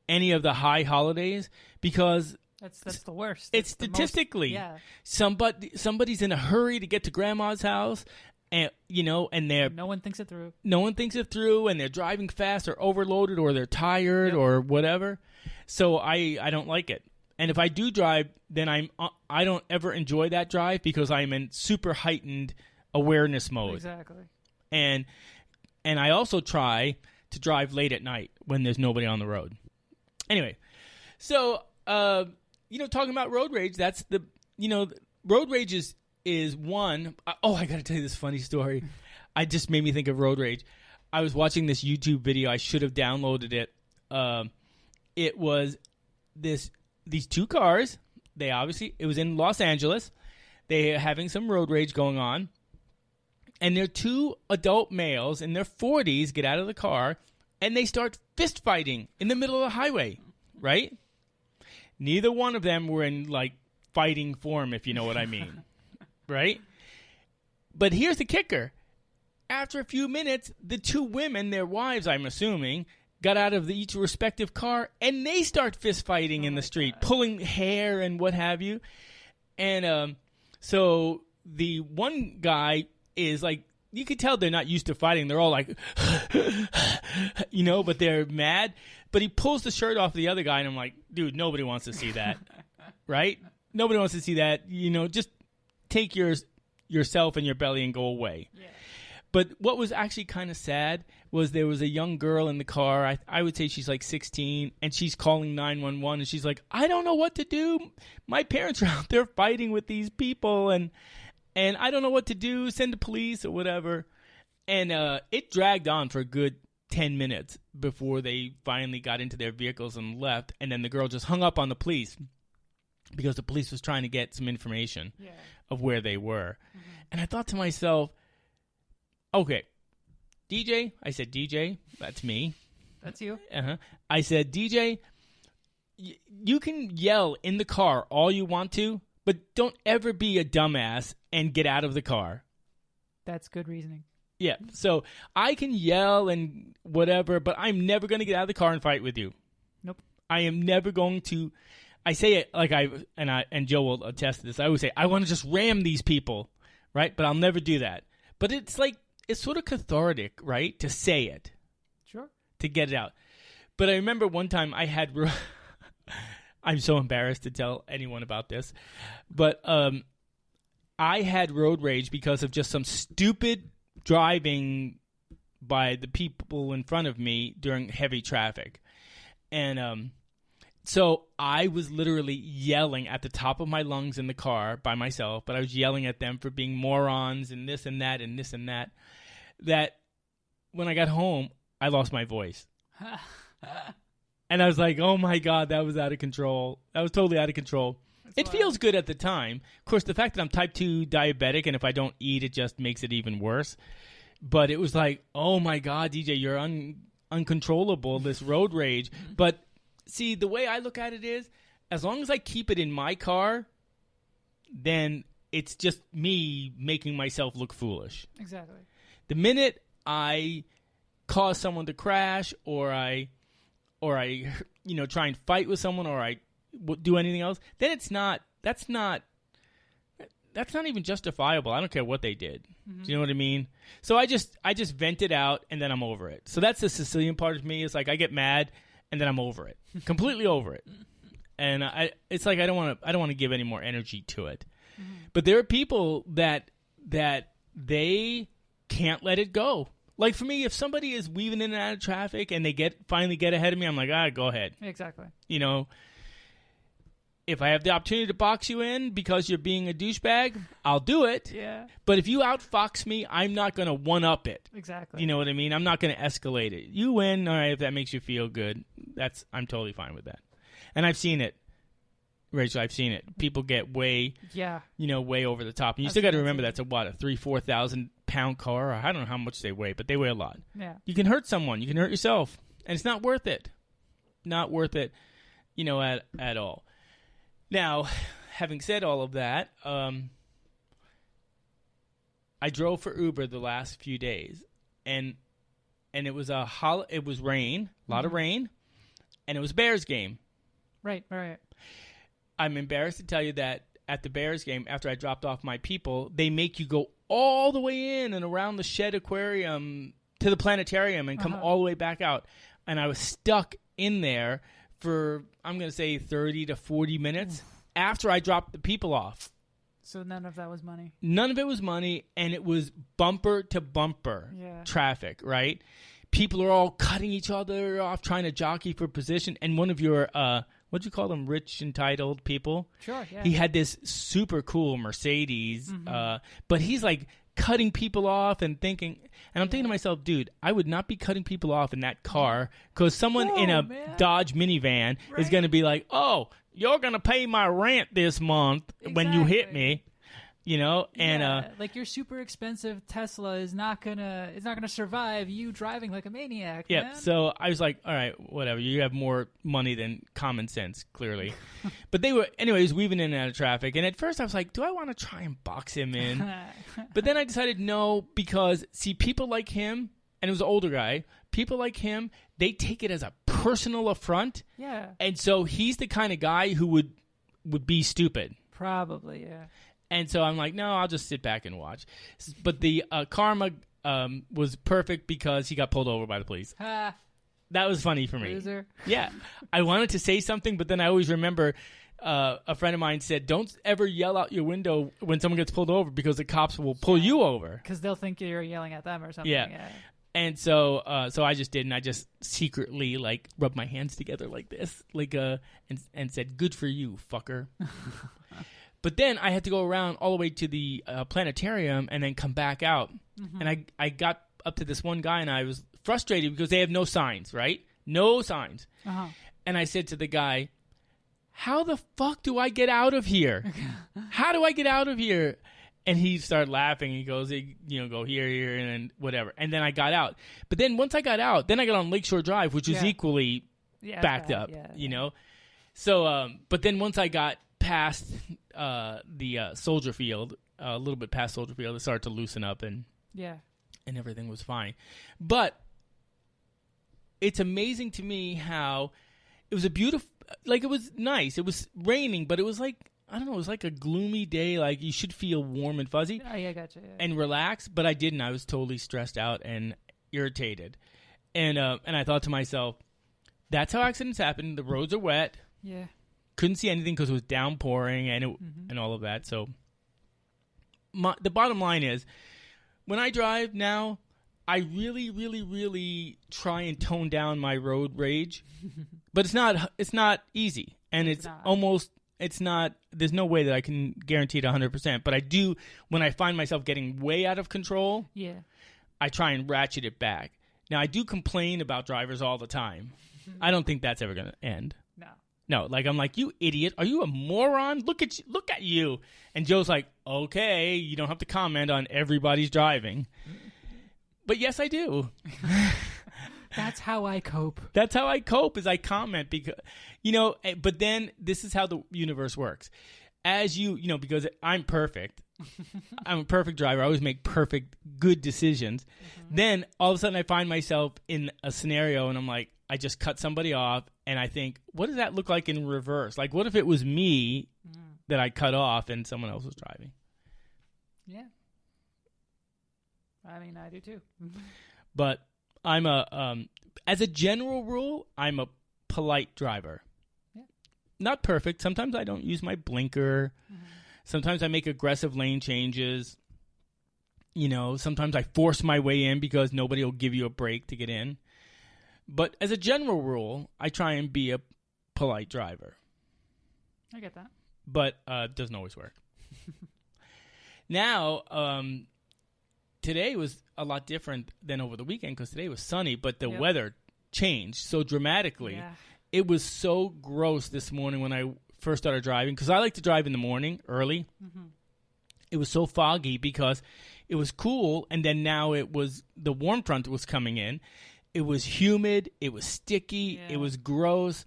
any of the high holidays because that's the worst. It's statistically, somebody's in a hurry to get to grandma's house, and and no one thinks it through. No one thinks it through, and they're driving fast or overloaded or they're tired or whatever. So I don't like it. And if I do drive, then I don't ever enjoy that drive because I'm in super heightened awareness mode. Exactly. And I also try to drive late at night when there's nobody on the road. Anyway, so talking about road rage, that's the road rage is one. I got to tell you this funny story. I just made me think of road rage. I was watching this YouTube video. I should have downloaded it. It was these two cars. It was in Los Angeles. They are having some road rage going on. And their two adult males in their 40s get out of the car, and they start fist fighting in the middle of the highway, right? Neither one of them were in, like, fighting form, if you know what I mean, right? But here's the kicker. After a few minutes, the two women, their wives, I'm assuming, got out of each respective car, and they start fist fighting in the street, pulling hair and what have you. And so the one guy is like, you could tell they're not used to fighting. They're all like, but they're mad. But he pulls the shirt off the other guy, and I'm like, dude, nobody wants to see that, right? Nobody wants to see that. Just take yourself and your belly and go away. Yeah. But what was actually kind of sad was there was a young girl in the car. I would say she's like 16, and she's calling 911, and she's like, I don't know what to do. My parents are out there fighting with these people, and I don't know what to do. Send the police or whatever. And it dragged on for a good 10 minutes before they finally got into their vehicles and left. And then the girl just hung up on the police because the police was trying to get some information of where they were. Mm-hmm. And I thought to myself, okay, DJ, I said, DJ, that's me. That's you? Uh-huh. I said, DJ, you can yell in the car all you want to, but don't ever be a dumbass and get out of the car. That's good reasoning. Yeah, so I can yell and whatever, but I'm never going to get out of the car and fight with you. Nope. I am never going to. I say it like and Joe will attest to this. I always say I want to just ram these people, right? But I'll never do that. But it's sort of cathartic, right, to say it. Sure. To get it out. But I remember one time I had. I'm so embarrassed to tell anyone about this, but I had road rage because of just some stupid driving by the people in front of me during heavy traffic. And so I was literally yelling at the top of my lungs in the car by myself, but I was yelling at them for being morons and this and that and this and that, that when I got home, I lost my voice. And I was like, oh my God, that was out of control. That was totally out of control. It feels good at the time. Of course, the fact that I'm type 2 diabetic, and if I don't eat, it just makes it even worse. But it was like, oh my God, DJ, you're uncontrollable, this road rage. But see, the way I look at it is, as long as I keep it in my car, then it's just me making myself look foolish. Exactly. The minute I cause someone to crash, or I try and fight with someone, or I do anything else, then that's not even justifiable. I don't care what they did. Mm-hmm. Do you know what I mean? So I just vent it out, and then I'm over it. So that's the Sicilian part of me. It's like I get mad, and then I'm over it, completely over it. And it's like I don't want to give any more energy to it. Mm-hmm. But there are people that they can't let it go. Like for me, if somebody is weaving in and out of traffic and they finally get ahead of me, I'm like, go ahead. Exactly. If I have the opportunity to box you in because you're being a douchebag, I'll do it. Yeah. But if you outfox me, I'm not going to one-up it. Exactly. You know what I mean? I'm not going to escalate it. You win, all right, if that makes you feel good. I'm totally fine with that. And I've seen it. Rachel, I've seen it. People get way over the top. And you still got to remember that's a 3,000-4,000 pound car. I don't know how much they weigh, but they weigh a lot. Yeah. You can hurt someone. You can hurt yourself. And it's not worth it. Not worth it, at all. Now, having said all of that, I drove for Uber the last few days, and it was it was rain, a lot of rain, and it was a Bears game. Right. I'm embarrassed to tell you that at the Bears game, after I dropped off my people, they make you go all the way in and around the Shed Aquarium to the planetarium and come all the way back out. And I was stuck in there for, I'm going to say, 30 to 40 minutes after I dropped the people off. So none of that was money? None of it was money, and it was bumper to bumper traffic, right? People are all cutting each other off, trying to jockey for position. And one of your, what'd you call them, rich, entitled people? Sure, yeah. He had this super cool Mercedes, but he's like cutting people off and thinking, and I'm thinking to myself, dude, I would not be cutting people off in that car because someone in a Dodge minivan is going to be like, oh, you're going to pay my rent this month when you hit me. And like your super expensive Tesla is not gonna survive you driving like a maniac. Yeah. Man. So I was like, all right, whatever. You have more money than common sense, clearly. But they were, anyways, weaving in and out of traffic. And at first I was like, do I want to try and box him in? But then I decided no, because see, people like him, and it was an older guy. People like him, they take it as a personal affront. Yeah. And so he's the kind of guy who would be stupid. Probably, yeah. And so I'm like, no, I'll just sit back and watch. But the karma was perfect because he got pulled over by the police. That was funny for me. Loser. Yeah. I wanted to say something, but then I always remember a friend of mine said, don't ever yell out your window when someone gets pulled over because the cops will pull you over. Because they'll think you're yelling at them or something. Yeah. And so I just didn't. I just secretly rubbed my hands together like this, and said, good for you, fucker. But then I had to go around all the way to the planetarium and then come back out. Mm-hmm. And I got up to this one guy, and I was frustrated because they have no signs, right? No signs. Uh-huh. And I said to the guy, how the fuck do I get out of here? How do I get out of here? And he started laughing. He goes, go here, and then whatever. And then I got out. But then once I got out, then I got on Lakeshore Drive, which is equally backed up, So, but then once I got past the Soldier Field, a little bit past Soldier Field, it started to loosen up, and everything was fine. But it's amazing to me how it was a beautiful, it was nice. It was raining, but it was I don't know, it was like a gloomy day. Like you should feel warm and fuzzy. Oh, yeah, gotcha. Yeah. And relaxed, but I didn't. I was totally stressed out and irritated. And I thought to myself, that's how accidents happen. The roads are wet. Yeah. Couldn't see anything because it was downpouring and all of that. So the bottom line is, when I drive now, I really, really, really try and tone down my road rage. But it's not easy. And it's not, there's no way that I can guarantee it 100%. But I do, when I find myself getting way out of control, I try and ratchet it back. Now, I do complain about drivers all the time. I don't think that's ever going to end. No, I'm like, you idiot. Are you a moron? Look at you. And Joe's like, okay, you don't have to comment on everybody's driving. But yes, I do. That's how I cope. That's how I cope, is I comment because, but then this is how the universe works. As because I'm perfect. I'm a perfect driver. I always make perfect, good decisions. Mm-hmm. Then all of a sudden I find myself in a scenario and I'm like, I just cut somebody off and I think, what does that look like in reverse? Like, what if it was me that I cut off and someone else was driving? Yeah. I mean, I do too. But I'm as a general rule, I'm a polite driver. Yeah. Not perfect. Sometimes I don't use my blinker. Mm-hmm. Sometimes I make aggressive lane changes. Sometimes I force my way in because nobody will give you a break to get in. But as a general rule, I try and be a polite driver. I get that. But it doesn't always work. Now, today was a lot different than over the weekend because today was sunny, but the weather changed so dramatically. Yeah. It was so gross this morning when I first started driving because I like to drive in the morning early. Mm-hmm. It was so foggy because it was cool, and then now it was the warm front was coming in. It was humid. It was sticky. It was gross,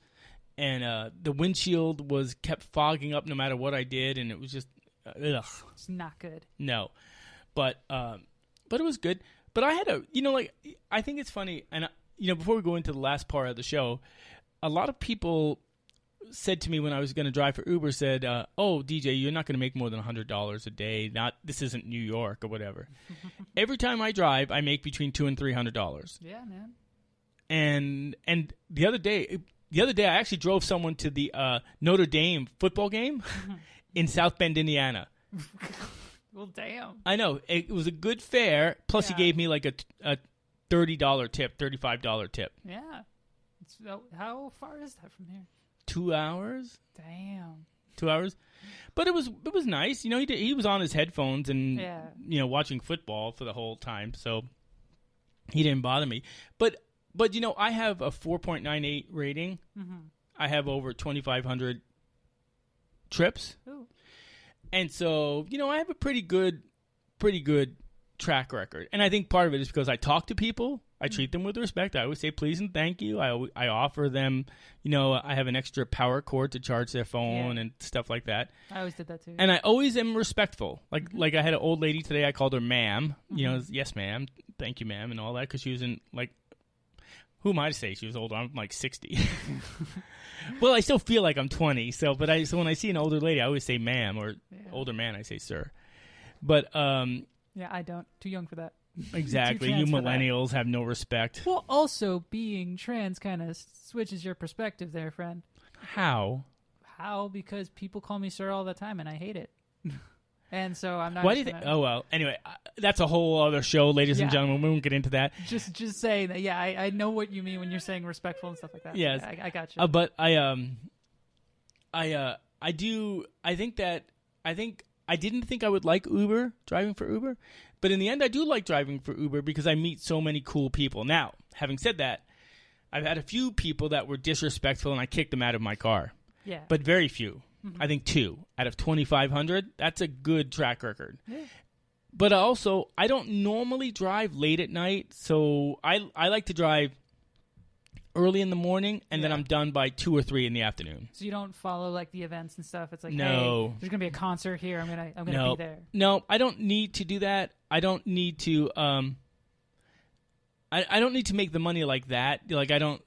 and the windshield was kept fogging up no matter what I did, and it was just ugh. It's not good. No, but it was good. But I had I think it's funny, and before we go into the last part of the show, a lot of people said to me when I was going to drive for Uber, said, oh, DJ, you're not going to make more than $100 a day. This isn't New York or whatever. Every time I drive, I make between $200 and $300. Yeah, man. And the other day, I actually drove someone to the Notre Dame football game in South Bend, Indiana. Well, damn. I know. It was a good fare. Plus, he gave me like a $30 tip, $35 tip. Yeah. How far is that from here? 2 hours. Damn. 2 hours. But it was nice. He was on his headphones and watching football for the whole time, so he didn't bother me. But I have a 4.98 rating. Mm-hmm. I have over 2,500 trips. Ooh. And so, I have a pretty good track record. And I think part of it is because I talk to people. I treat them with respect. I always say please and thank you. I offer them, I have an extra power cord to charge their phone and stuff like that. I always did that too. And I always am respectful. Like I had an old lady today. I called her ma'am. Mm-hmm. Yes, ma'am. Thank you, ma'am, and all that because she was in who am I to say she was older? I'm like 60. Well, I still feel like I'm 20. So when I see an older lady, I always say ma'am, or older man, I say sir. But yeah, I don't. Too young for that. Exactly. You millennials have no respect. Well, also being trans kind of switches your perspective there, friend. How? Because people call me sir all the time, and I hate it. And so I'm not. Why do you think? Oh well. Anyway, that's a whole other show, ladies and gentlemen. We won't get into that. Just saying that. Yeah, I know what you mean when you're saying respectful and stuff like that. Yes, I got you. But I do. I didn't think I would like driving for Uber, but in the end, I do like driving for Uber because I meet so many cool people. Now, having said that, I've had a few people that were disrespectful, and I kicked them out of my car. Yeah, but very few. Mm-hmm. I think 2 out of 2,500. That's a good track record. Yeah. But also, I don't normally drive late at night, so I like to drive early in the morning, and then I'm done by 2 or 3 in the afternoon. So you don't follow the events and stuff. It's like, no, hey, there's gonna be a concert here. I'm gonna be there. No, I don't need to do that. I don't need to. I don't need to make the money like that. I don't.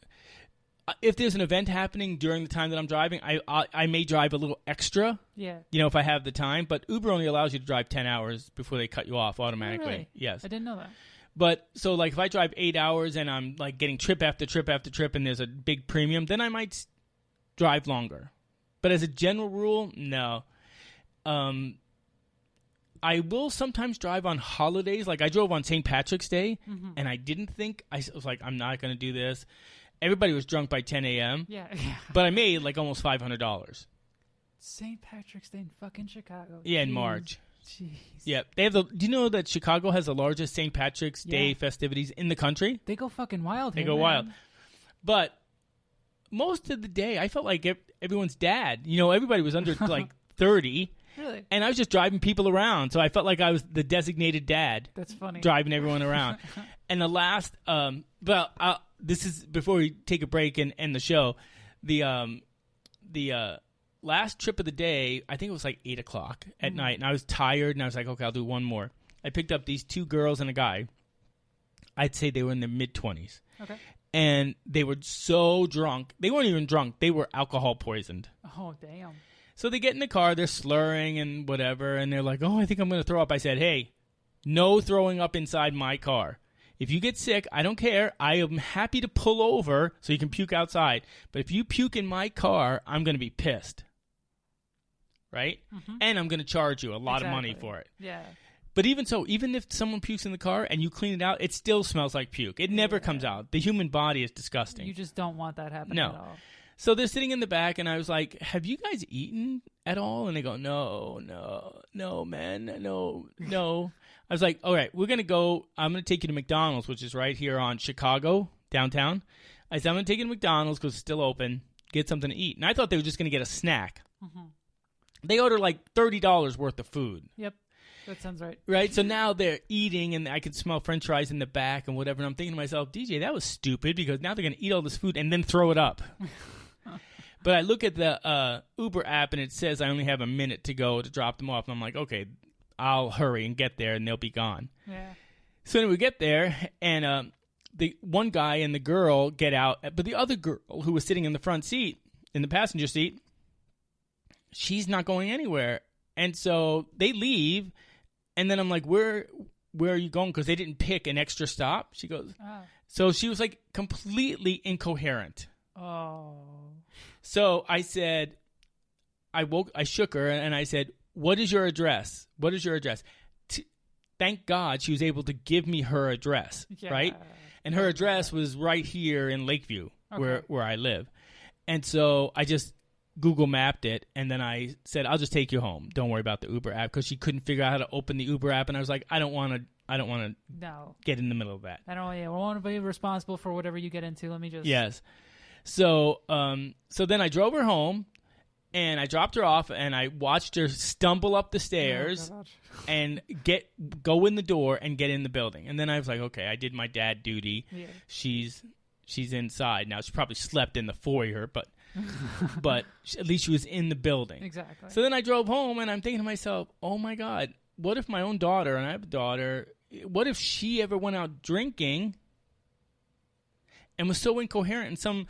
If there's an event happening during the time that I'm driving, I may drive a little extra. Yeah. If I have the time, but Uber only allows you to drive 10 hours before they cut you off automatically. Oh, really? Yes. I didn't know that. But so if I drive 8 hours and I'm getting trip after trip after trip and there's a big premium, then I might drive longer. But as a general rule, no. I will sometimes drive on holidays. I drove on St. Patrick's Day, and I didn't think I was like, I'm not going to do this. Everybody was drunk by 10 a.m. Yeah. But I made almost $500. St. Patrick's Day in fucking Chicago. Yeah, in March. Jeez. Yeah, they have do you know that Chicago has the largest St. Patrick's Day festivities in the country? They go fucking wild. They go wild. But most of the day, I felt like everyone's dad. Everybody was under 30. Really? And I was just driving people around, so I felt like I was the designated dad. That's funny. Driving everyone around. And the last, this is before we take a break and end the show. The last trip of the day, I think it was 8 o'clock at night, and I was tired, and I was like, okay, I'll do one more. I picked up these 2 girls and a guy. I'd say they were in their mid-20s. Okay. And they were so drunk. They weren't even drunk. They were alcohol poisoned. Oh, damn. So they get in the car, they're slurring and whatever, and they're like, oh, I think I'm going to throw up. I said, hey, no throwing up inside my car. If you get sick, I don't care. I am happy to pull over so you can puke outside. But if you puke in my car, I'm going to be pissed. Right? Mm-hmm. And I'm going to charge you a lot of money for it. Yeah. But even so, even if someone pukes in the car and you clean it out, it still smells like puke. It never comes out. The human body is disgusting. You just don't want that happening at all. So they're sitting in the back, and I was like, have you guys eaten at all? And they go, no, man, no. I was like, all right, we're going to go. I'm going to take you to McDonald's, which is right here on Chicago, downtown. I said, I'm going to take you to McDonald's because it's still open. Get something to eat. And I thought they were just going to get a snack. Mm-hmm. They ordered like $30 worth of food. Yep. That sounds right. Right? So now they're eating, and I can smell french fries in the back and whatever. And I'm thinking to myself, DJ, that was stupid because now they're going to eat all this food and then throw it up. But I look at the Uber app, and it says I only have a minute to go to drop them off. And I'm like, okay, I'll hurry and get there, and they'll be gone. Yeah. So anyway, we get there, and the one guy and the girl get out. But the other girl who was sitting in the front seat, in the passenger seat, she's not going anywhere. And so they leave, and then I'm like, where are you going? Because they didn't pick an extra stop. She goes, So she was like completely incoherent. Oh. So I said, I shook her, and I said, what is your address? What is your address? Thank God she was able to give me her address, right? And her address was right here in Lakeview, where I live. And so I just Google mapped it, and then I said, I'll just take you home. Don't worry about the Uber app, because she couldn't figure out how to open the Uber app, and I was like, I don't want to get in the middle of that. I don't want to be responsible for whatever you get into. Let me just... Yes. So then I drove her home, and I dropped her off, and I watched her stumble up the stairs and go in the door and get in the building. And then I was like, okay, I did my dad duty. Yeah. She's inside now. She probably slept in the foyer, but at least she was in the building. Exactly. So then I drove home, and I'm thinking to myself, oh my God, what if my own daughter, and I have a daughter, what if she ever went out drinking and was so incoherent, and some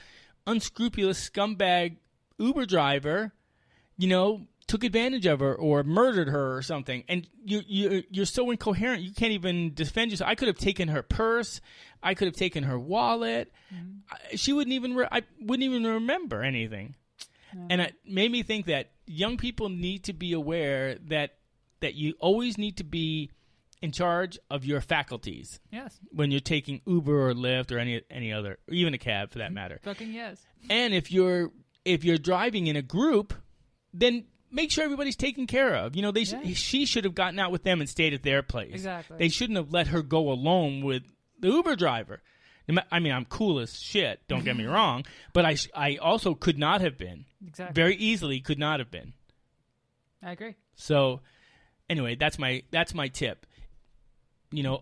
unscrupulous scumbag Uber driver, took advantage of her or murdered her or something, and you're so incoherent you can't even defend yourself. I could have taken her purse, I could have taken her wallet. Mm-hmm. She wouldn't even I wouldn't even remember anything. Mm-hmm. And it made me think that young people need to be aware that you always need to be in charge of your faculties. Yes. When you're taking Uber or Lyft or any other, or even a cab for that matter. Fucking yes. And if you're driving in a group, then make sure everybody's taken care of. She should have gotten out with them and stayed at their place. Exactly. They shouldn't have let her go alone with the Uber driver. I mean, I'm cool as shit, don't get me wrong, but I also could not have been. Exactly. Very easily could not have been. I agree. So, anyway, that's my tip.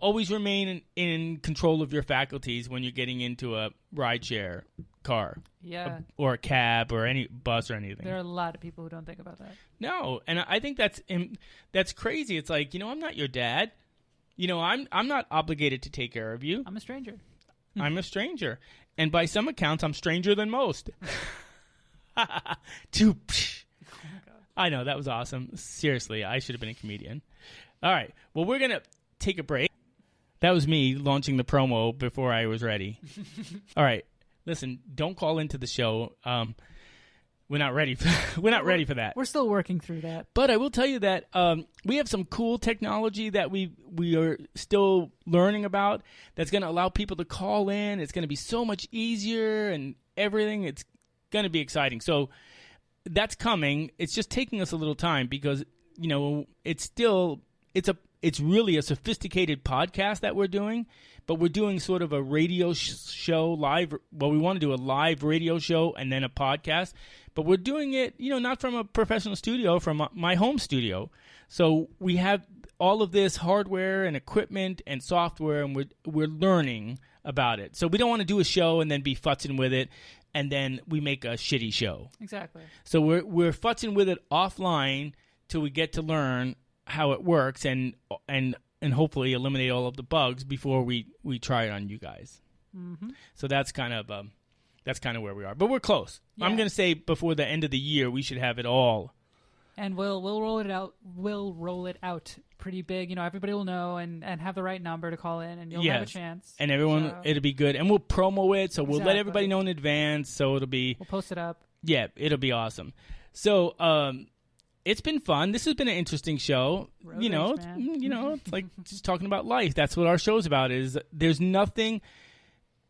Always remain in control of your faculties when you're getting into a rideshare car. Yeah. Or a cab or any bus or anything. There are a lot of people who don't think about that. No, and I think that's crazy. It's like, I'm not your dad. I'm not obligated to take care of you. I'm a stranger. I'm a stranger. And by some accounts, I'm stranger than most. Oh my God. I know, that was awesome. Seriously, I should have been a comedian. All right. Well, we're going to take a break. That was me launching the promo before I was ready. All right. Listen, don't call into the show. We're not ready for that. We're still working through that. But I will tell you that we have some cool technology that we are still learning about that's going to allow people to call in. It's going to be so much easier and everything. It's going to be exciting. So that's coming. It's just taking us a little time because, it's really a sophisticated podcast that we're doing, but we're doing sort of a radio show live. Well, we want to do a live radio show and then a podcast, but we're doing it, not from a professional studio, from my home studio. So we have all of this hardware and equipment and software, and we're learning about it. So we don't want to do a show and then be futzing with it, and then we make a shitty show. Exactly. So we're futzing with it offline till we get to learn how it works and hopefully eliminate all of the bugs before we try it on you guys. Mm-hmm. So that's kind of where we are, but we're close. Yeah. I'm going to say before the end of the year we should have it all. And we'll roll it out. We'll roll it out pretty big. Everybody will know and have the right number to call in, and you'll have a chance. And everyone, it'll be good. And we'll promo it, so we'll let everybody know in advance. So we'll post it up. Yeah, it'll be awesome. So it's been fun. This has been an interesting show. It's like just talking about life. That's what our show's about. Is there's nothing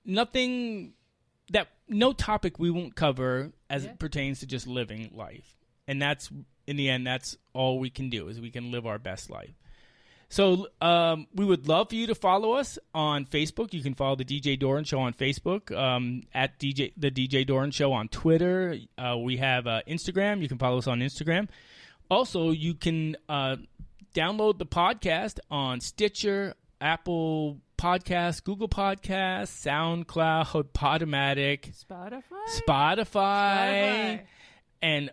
that no topic we won't cover as it pertains to just living life. And that's, in the end, that's all we can do, is we can live our best life. So we would love for you to follow us on Facebook. You can follow the DJ Doran Show on Facebook, at the DJ Doran Show on Twitter. We have Instagram. You can follow us on Instagram. Also, you can download the podcast on Stitcher, Apple Podcasts, Google Podcasts, SoundCloud, Podomatic, Spotify. And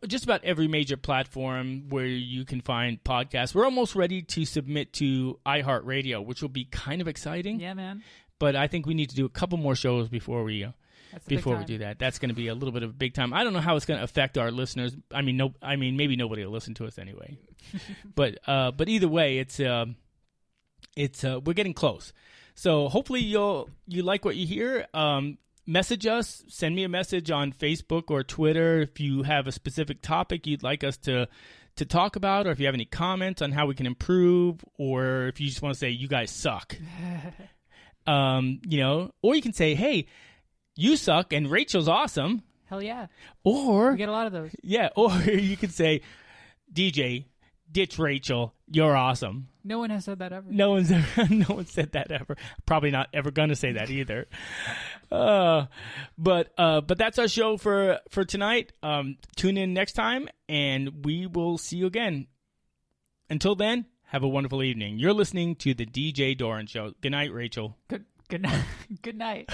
just about every major platform where you can find podcasts. We're almost ready to submit to iHeartRadio, which will be kind of exciting. Yeah, man. But I think we need to do a couple more shows before we do that. That's going to be a little bit of a big time. I don't know how it's going to affect our listeners. I mean, maybe nobody will listen to us anyway. but either way, it's we're getting close. So hopefully you like what you hear. Message us, send me a message on Facebook or Twitter if you have a specific topic you'd like us to talk about, or if you have any comments on how we can improve, or if you just want to say, you guys suck. Or you can say, hey, you suck and Rachel's awesome. Hell yeah. Or we get a lot of those. Yeah, or you could say, DJ, ditch Rachel, you're awesome. No one has said that ever. No one said that ever. Probably not ever going to say that either. But that's our show for tonight. Tune in next time, and we will see you again. Until then, have a wonderful evening. You're listening to the DJ Doran Show. Good night, Rachel. Good night. Good night.